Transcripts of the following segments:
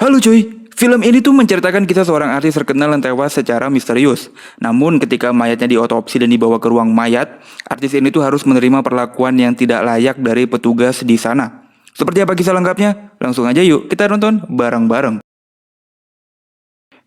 Halo cuy, film ini tuh menceritakan kisah seorang artis terkenal yang tewas secara misterius. Namun ketika mayatnya diotopsi dan dibawa ke ruang mayat, artis ini tuh harus menerima perlakuan yang tidak layak dari petugas di sana. Seperti apa kisah lengkapnya? Langsung aja yuk kita nonton bareng-bareng.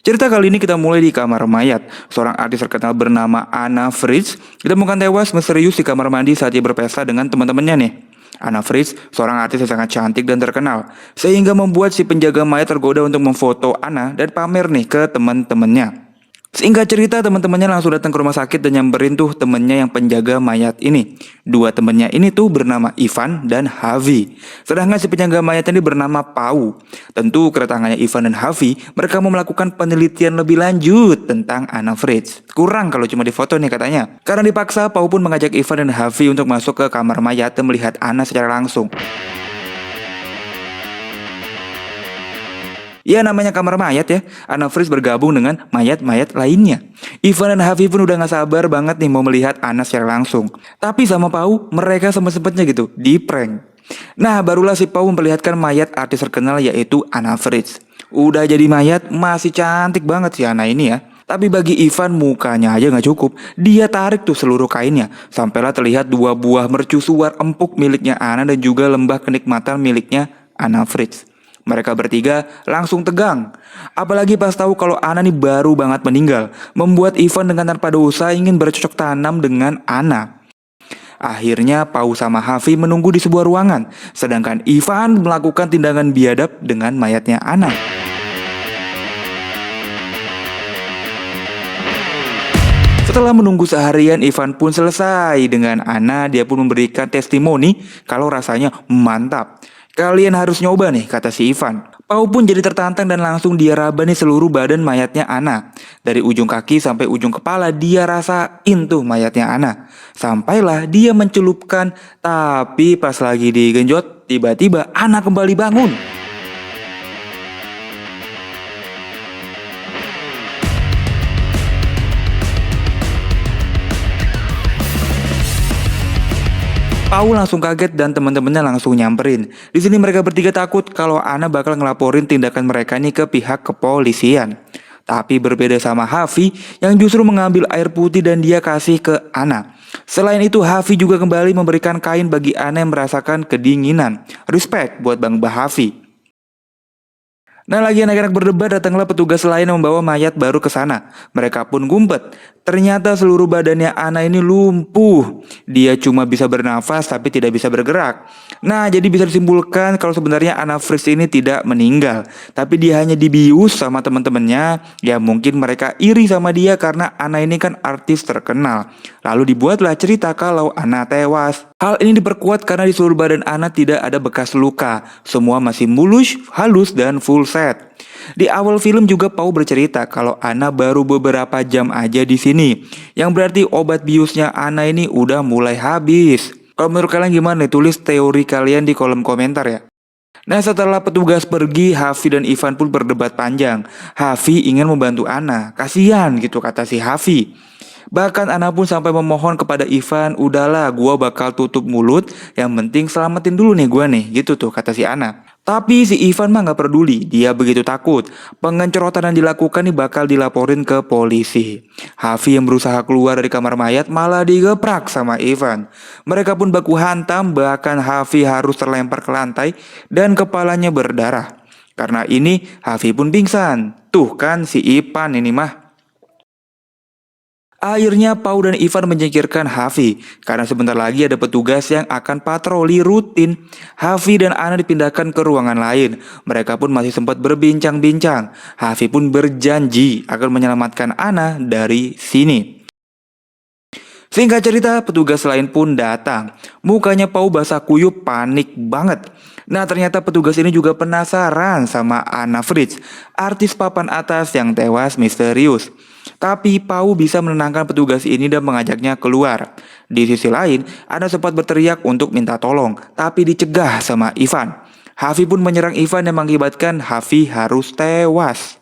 Cerita kali ini kita mulai di kamar mayat. Seorang artis terkenal bernama Anna Fritz ditemukan tewas misterius di kamar mandi saat ia berpesta dengan teman-temannya nih. Anna Fritz, seorang artis yang sangat cantik dan terkenal, sehingga membuat si penjaga mayat tergoda untuk memfoto Anna dan pamer nih ke teman-temannya. Singkat cerita, teman-temannya langsung datang ke rumah sakit dan nyamperin tuh temennya yang penjaga mayat ini. Dua temennya ini tuh bernama Ivan dan Havi. Sedangkan si penjaga mayat ini bernama Pau. Tentu kedatangannya Ivan dan Havi, mereka mau melakukan penelitian lebih lanjut tentang Anna Fritz. Kurang kalau cuma difoto nih katanya. Karena dipaksa, Pau pun mengajak Ivan dan Havi untuk masuk ke kamar mayat dan melihat Anna secara langsung. Ya namanya kamar mayat ya, Anna Fritz bergabung dengan mayat-mayat lainnya. Ivan dan Havi pun udah gak sabar banget nih mau melihat Anna secara langsung. Tapi sama Pau, mereka sempet-sempetnya gitu, di prank. Nah barulah si Pau memperlihatkan mayat artis terkenal yaitu Anna Fritz. Udah jadi mayat, masih cantik banget si Anna ini ya. Tapi bagi Ivan mukanya aja gak cukup. Dia tarik tuh seluruh kainnya. Sampailah terlihat dua buah mercusuar empuk miliknya Anna dan juga lembah kenikmatan miliknya Anna Fritz. Mereka bertiga langsung tegang. Apalagi pas tahu kalau Anna nih baru banget meninggal. Membuat Ivan dengan tanpa dosa ingin bercocok tanam dengan Anna. Akhirnya Pau sama Havi menunggu di sebuah ruangan. Sedangkan Ivan melakukan tindakan biadab dengan mayatnya Anna. Setelah menunggu seharian, Ivan pun selesai dengan Anna. Dia pun memberikan testimoni kalau rasanya mantap. Kalian harus nyoba nih, kata si Ivan. Pau pun jadi tertantang dan langsung dia raba nih seluruh badan mayatnya Anna. Dari ujung kaki sampai ujung kepala dia rasain tuh mayatnya Anna. Sampailah dia mencelupkan, tapi pas lagi digenjot, tiba-tiba Anna kembali bangun. Paul langsung kaget dan teman-temannya langsung nyamperin. Di sini mereka bertiga takut kalau Anna bakal ngelaporin tindakan mereka nih ke pihak kepolisian. Tapi berbeda sama Havi yang justru mengambil air putih dan dia kasih ke Anna. Selain itu Havi juga kembali memberikan kain bagi Anna yang merasakan kedinginan. Respect buat Bang Havi. Nah lagi anak-anak berdebat datanglah petugas lain yang membawa mayat baru ke sana. Mereka pun ngumpet. Ternyata seluruh badannya Anna ini lumpuh. Dia cuma bisa bernafas tapi tidak bisa bergerak. Nah jadi bisa disimpulkan kalau sebenarnya Anna Fritz ini tidak meninggal. Tapi dia hanya dibius sama teman-temannya. Ya mungkin mereka iri sama dia karena Anna ini kan artis terkenal. Lalu dibuatlah cerita kalau Anna tewas. Hal ini diperkuat karena di seluruh badan Anna tidak ada bekas luka. Semua masih mulus, halus, dan full set. Di awal film juga Pau bercerita kalau Anna baru beberapa jam aja di sini. Yang berarti obat biusnya Anna ini udah mulai habis. Kalau menurut kalian gimana? Tulis teori kalian di kolom komentar ya. Nah setelah petugas pergi, Havi dan Ivan pun berdebat panjang. Havi ingin membantu Anna. Kasihan gitu kata si Havi. Bahkan Anna pun sampai memohon kepada Ivan, udahlah gua bakal tutup mulut, yang penting selamatin dulu nih gua nih, gitu tuh kata si Anna. Tapi si Ivan mah gak peduli, dia begitu takut. Pengencorotan yang dilakukan nih bakal dilaporin ke polisi. Havi yang berusaha keluar dari kamar mayat malah digeprak sama Ivan. Mereka pun baku hantam, bahkan Havi harus terlempar ke lantai dan kepalanya berdarah. Karena ini Havi pun pingsan. Tuh kan si Ivan ini mah. Akhirnya Pau dan Ivan menyingkirkan Havi karena sebentar lagi ada petugas yang akan patroli rutin. Havi dan Anna dipindahkan ke ruangan lain. Mereka pun masih sempat berbincang-bincang. Havi pun berjanji akan menyelamatkan Anna dari sini. Singkat cerita, petugas lain pun datang. Mukanya Pau basah kuyup panik banget. Nah ternyata petugas ini juga penasaran sama Anna Fritz, artis papan atas yang tewas misterius. Tapi Pau bisa menenangkan petugas ini dan mengajaknya keluar. Di sisi lain, Anna sempat berteriak untuk minta tolong, tapi dicegah sama Ivan. Havi pun menyerang Ivan yang mengakibatkan Havi harus tewas.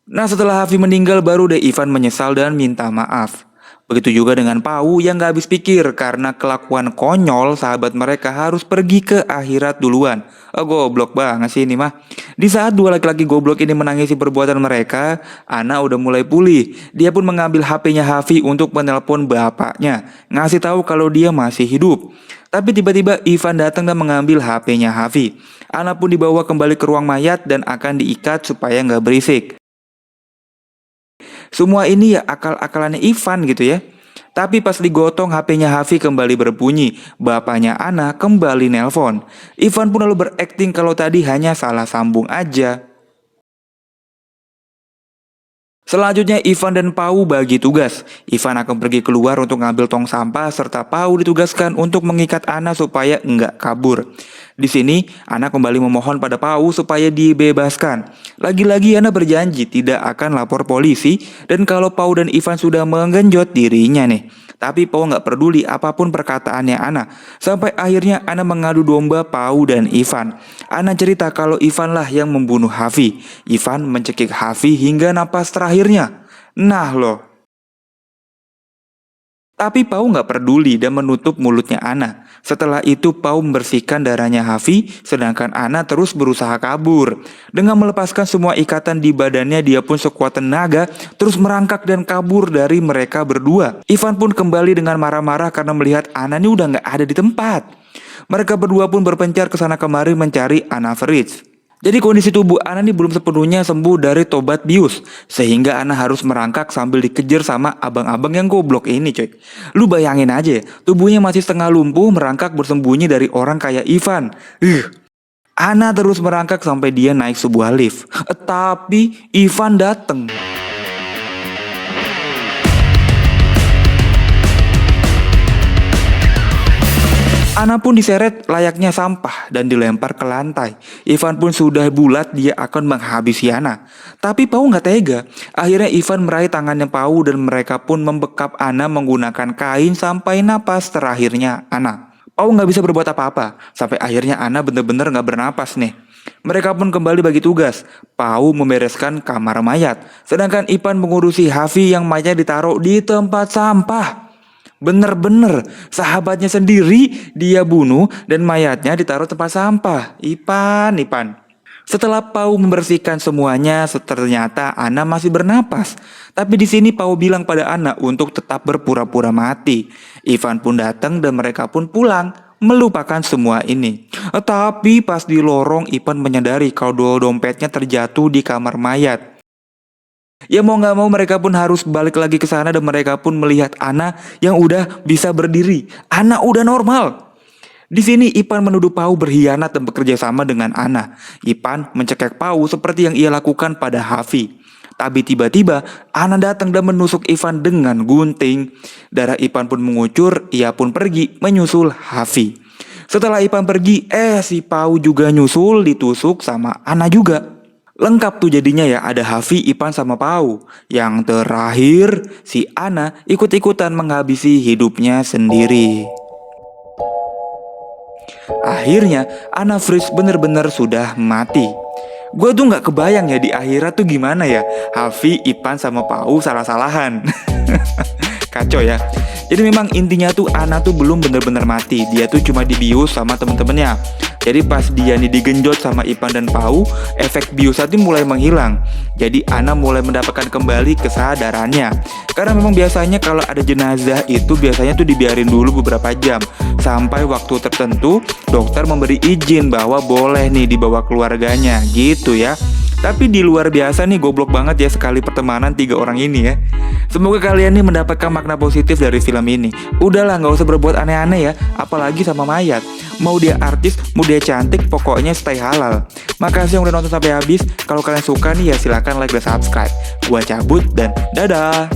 Nah setelah Havi meninggal baru deh Ivan menyesal dan minta maaf. Begitu juga dengan Pau yang gak habis pikir karena kelakuan konyol sahabat mereka harus pergi ke akhirat duluan. Oh, goblok banget sih ini mah. Di saat dua laki-laki goblok ini menangisi perbuatan mereka, Ana udah mulai pulih. Dia pun mengambil HP-nya Hafi untuk menelpon bapaknya, ngasih tahu kalau dia masih hidup. Tapi tiba-tiba Ivan datang dan mengambil HP-nya Hafi. Ana pun dibawa kembali ke ruang mayat dan akan diikat supaya nggak berisik. Semua ini ya akal-akalannya Ivan gitu ya. Tapi pas digotong HP-nya Hafi kembali berbunyi. Bapaknya Ana kembali nelpon. Ivan pun lalu berakting kalau tadi hanya salah sambung aja. Selanjutnya Ivan dan Pau bagi tugas. Ivan akan pergi keluar untuk ngambil tong sampah serta Pau ditugaskan untuk mengikat Ana supaya enggak kabur. Di sini Ana kembali memohon pada Pau supaya dibebaskan. Lagi-lagi Ana berjanji tidak akan lapor polisi dan kalau Pau dan Ivan sudah menggenjot dirinya nih. Tapi Pau nggak peduli apapun perkataannya Ana. Sampai akhirnya Ana mengadu domba Pau dan Ivan. Ana cerita kalau Ivan lah yang membunuh Hafi. Ivan mencekik Hafi hingga napas terakhirnya. Nah loh. Tapi Pau nggak peduli dan menutup mulutnya Ana. Setelah itu Pau membersihkan darahnya Hafi, sedangkan Ana terus berusaha kabur. Dengan melepaskan semua ikatan di badannya, dia pun sekuat tenaga terus merangkak dan kabur dari mereka berdua. Ivan pun kembali dengan marah-marah karena melihat Ana ini udah nggak ada di tempat. Mereka berdua pun berpencar ke sana kemari mencari Ana Fritz. Jadi kondisi tubuh Ana ini belum sepenuhnya sembuh dari tobat bius, sehingga Ana harus merangkak sambil dikejar sama abang-abang yang goblok ini coy. Lu bayangin aja, tubuhnya masih setengah lumpuh merangkak bersembunyi dari orang kayak Ivan. Ana terus merangkak sampai dia naik sebuah lift. Tapi Ivan dateng. Ana pun diseret layaknya sampah dan dilempar ke lantai. Ivan pun sudah bulat dia akan menghabisi Ana. Tapi Pau nggak tega. Akhirnya Ivan meraih tangannya Pau dan mereka pun membekap Ana menggunakan kain sampai napas terakhirnya Ana. Pau nggak bisa berbuat apa-apa. Sampai akhirnya Ana bener-bener nggak bernapas nih. Mereka pun kembali bagi tugas. Pau membereskan kamar mayat. Sedangkan Ivan mengurusi Hafi yang mayatnya ditaruh di tempat sampah. Bener-bener sahabatnya sendiri dia bunuh dan mayatnya ditaruh tempat sampah. Ipan. Setelah Pau membersihkan semuanya, ternyata Ana masih bernapas. Tapi di sini Pau bilang pada Ana untuk tetap berpura-pura mati. Ivan pun datang dan mereka pun pulang, melupakan semua ini. Tapi pas di lorong Ivan menyadari kalau dompetnya terjatuh di kamar mayat. Ya mau gak mau mereka pun harus balik lagi ke sana dan mereka pun melihat Ana yang udah bisa berdiri. Ana udah normal. Di sini Ipan menuduh Pau berkhianat dan bekerja sama dengan Ana. Ipan mencekik Pau seperti yang ia lakukan pada Hafi. Tapi tiba-tiba Ana datang dan menusuk Ivan dengan gunting. Darah Ipan pun mengucur, ia pun pergi menyusul Hafi. Setelah Ipan pergi, si Pau juga nyusul ditusuk sama Ana juga. Lengkap tuh jadinya ya, ada Hafi, Ipan sama Pau. Yang terakhir si Ana ikut-ikutan menghabisi hidupnya sendiri. Akhirnya Ana Fritz bener-bener sudah mati. Gue tuh gak kebayang ya di akhirat tuh gimana ya, Hafi, Ipan sama Pau salah-salahan. Kacau ya. Jadi memang intinya tuh Ana tuh belum bener-bener mati. Dia tuh cuma dibius sama temen-temennya. Jadi pas dia nih digenjot sama Ipan dan Pau, efek biusnya tuh mulai menghilang. Jadi Ana mulai mendapatkan kembali kesadarannya. Karena memang biasanya kalau ada jenazah itu biasanya tuh dibiarin dulu beberapa jam. Sampai waktu tertentu dokter memberi izin bahwa boleh nih dibawa keluarganya gitu ya. Tapi di luar biasa nih, goblok banget ya sekali pertemanan 3 orang ini ya. Semoga kalian nih mendapatkan makna positif dari film ini. Udahlah gak usah berbuat aneh-aneh ya, apalagi sama mayat. Mau dia artis, mau dia cantik, pokoknya stay halal. Makasih yang udah nonton sampai habis. Kalau kalian suka nih ya silahkan like dan subscribe. Gua cabut dan dadah.